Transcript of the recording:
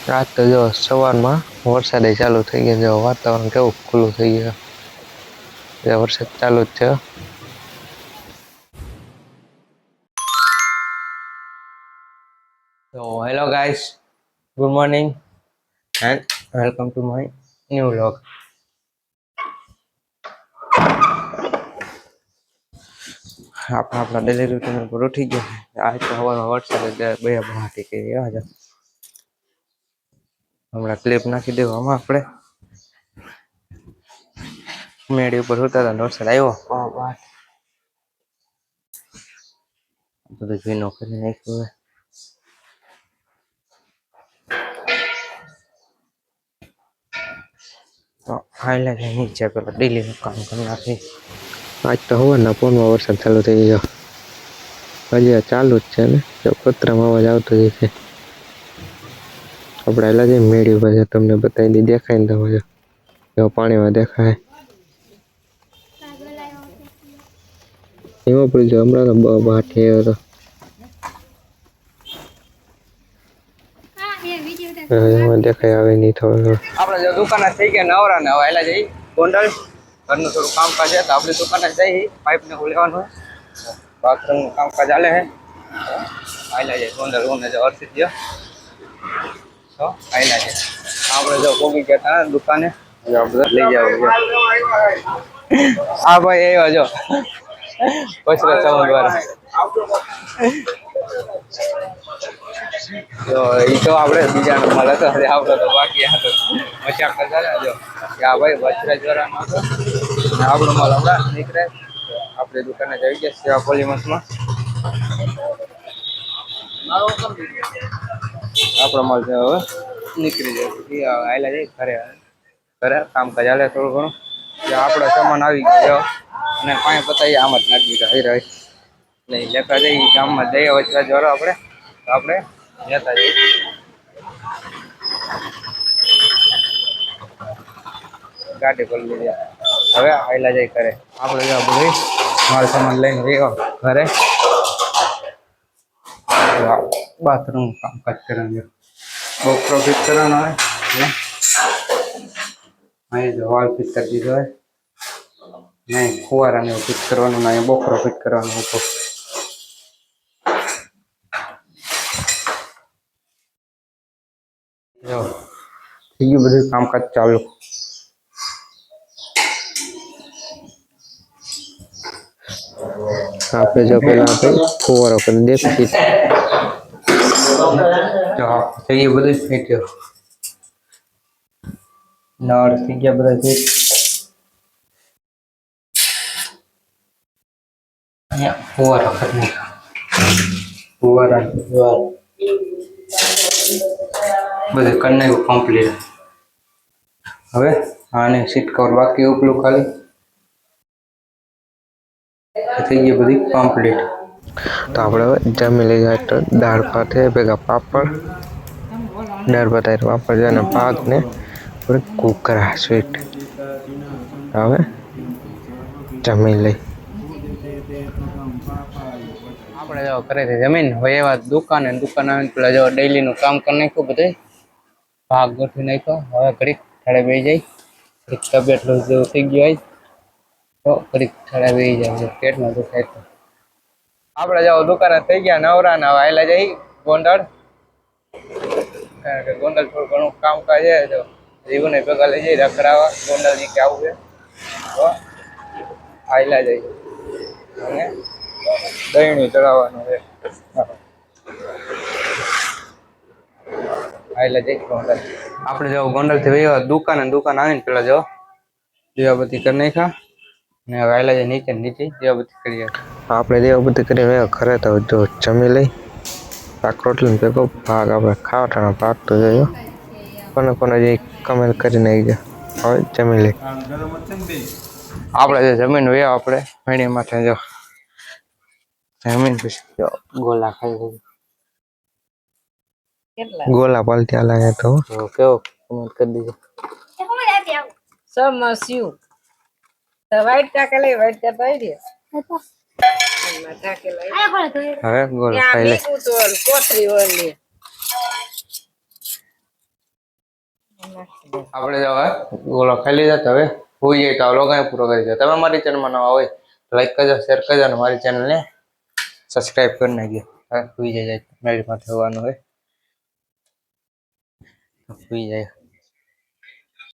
આજ તો જો સવારમાં વરસાદ ચાલુ થઈ ગયો, જો વાતાવરણ કેવું ખુલ્લું થઈ ગયું. વરસાદ ચાલુ જ છે. તો hello guys, good morning and welcome to my new vlog. આપણા ડેલી રૂટીન ઉપર ઉઠી ગયા. આજ તો હવામાં વરસાદ બે બહાટી કરી રહ્યા છે. હમણાં ક્લિપ નાખી દેવામાં આપણે મેળી ઉપર ઉતરતા વરસાદ આવ્યો. બધું ભીનું કરી નાખ્યું. તો હાઈલાઈટ નીચે પેલા ડેલીનું કામ કરી નાખી. આજ તો હવારના પોરમાં વરસાદ ચાલુ થઈ ગયો. હજી ચાલુ જ છે ને, જો પતરામાં અવાજ આવતો જ છે. આપણે એલા જઈ મેળી ઉપર તમને બતાવી દઈ, દેખાય ને તમે જો પાણીમાં દેખાય. એમાં પણ જો હમણાં બાઠી હતો. એમાં દેખાય આવે નહીં થોડો. આપણે જો દુકાને થઈ ગયા નવરા ને હવે એલા જઈ ગોંડલ ઘરનું થોડું કામકાજ છે, તો આપણી દુકાને જઈ પાઇપને લેવાનું. બાથરૂમનું કામકાજ ચાલે છે. આયલા જાય ગોંડલ રૂમને જો અર્થિત ગયો તો આયલા છે. આપણે જો પોગી ગયા હતા દુકાને, લઈ જાવ. હા ભાઈ એવા જો પછી દ્વારા તો એ તો આપણે બીજા નંબર હતો, આપડે તો બાકી હતો મજાક કરતા જો કે આ ભાઈ વચરાજ વાળાનો હતો ને આપણો માલ હમણાં નીકળે. આપણે દુકાને જઈ ગયા સેવા પોલીમસમાં. આપણો માલ હવે નીકળી જાય. આયલા જાય ઘરે કામકાજ ચાલે થોડું ઘણું. આપણો સામાન આવી ગયો અને પાણી પતાવી આમ જ નાખી દીધા. નહીં લેતા જઈ ગામમાં જઈએ વચરાજ વાળો આપણે, તો આપણે લેતા જઈએ. ગાડી પર લીધી હવે આયલા જાય ઘરે. આપણે બધું માલ સામાન લઈને ગયો ઘરે. બાથરૂમ કામકાજ કરવાનું બહુ પ્રોફિટ કરવાનો હોય. અહીં જો વાલ ફિટ કરી દીધો હોય. નહીં ફુવારાને ફિટ કરવાનું, નહીં બોકરો ફિટ કરવાનું ઉપર. જો થઈ ગયું બધું કામકાજ ચાલુ. આપણે જો પેલા આપણે ફુવારો કરી દે ફિટ. જો થઈ ગયું બધું ફિટ. નળ થઈ ગયા બધા ફિટ. અહીંયા ફુવારો કરી નાખ્યો. ફુવારા બધું કરી નાખ્યું કમ્પ્લીટ. હવે આને સીટ કવર બાકી ઉપલું ખાલી થઈ ગઈ બધી કમ્પ્લીટ. તો આપણે હવે જમી લઈ જાય તો દાળ ભાત ભેગા પાપડ, દાળ ભાત પાપડ છે અને ભાત ને કુકરા સ્વીટ. હવે જમી લઈ. આપણે જો કરે છે જમીન હવે એવા દુકાને આવીને પેલા જો ડેલીનું કામ કરી નાખ્યું બધું, ભાગ ગોઠવી નાખ્યો. હવે ઘડીક ઠાળે બેસી જાય. તબિયત જેવું થઈ ગયું હોય તો ઘડીક ઠાળે બેસી જાય, પેટમાં દુખાય તો. આપણે જાવ દુકાને થઈ ગયા નવરા ને હવે આયલા જઈ ગોંડલ. કારણ કે ગોંડલ થોડું ઘણું કામકાજ છે. જો જીવને ભેગા લઈ જઈ રખડાવા ગોંડલ ની કે આવું છે તો આયલા જઈ અને દહીણું ચડાવવાનું છે. આયલા જઈ ગોંડલ. આપણે જો ગોંડલ થી દુકાન આવીને પેલા જો દીવાબત્તી કરી નાખ્યા ને હવે આયલા જઈ નીચે દીવાબત્તી કરી. આપણે દીવાબત્તી કરીને ઘરે તો જો જમી લઈ. શાક રોટલી ભેગો ભાગ આપણે ખાવાટાનો ભાગ તો જોયો કોને જે કમેન્ટ કરી નાખજો. હવે જમી લઈ. આપણે જે જમીન હોય આપણે ભણી માથે જો જમીન પછી ગોલા ખાઈ ગોલા પલટ્યા લાગે તો કેવો કમેન્ટ કરી દીધો. સમસ્યું તો વાઈટ કાકેલા વાઈટ કરતા આવી દે. હવે ગોલા ખાઈ લે. કોથરી ઓલી નાખી દે. આપણે જો હવે ઓલો ખાઈ લીધા તો હવે હોઈ જાય તો આ લોગ અહીં પૂરો કરી દો. તમે મારી ચેનલમાં નવા હોય લાઈક કરજો, શેર કરજો અને મારી ચેનલને સબસ્ક્રાઇબ કરી નાખજો. હવે હોઈ જાય મારી પાસે હોવાનું હોય હોઈ જાય.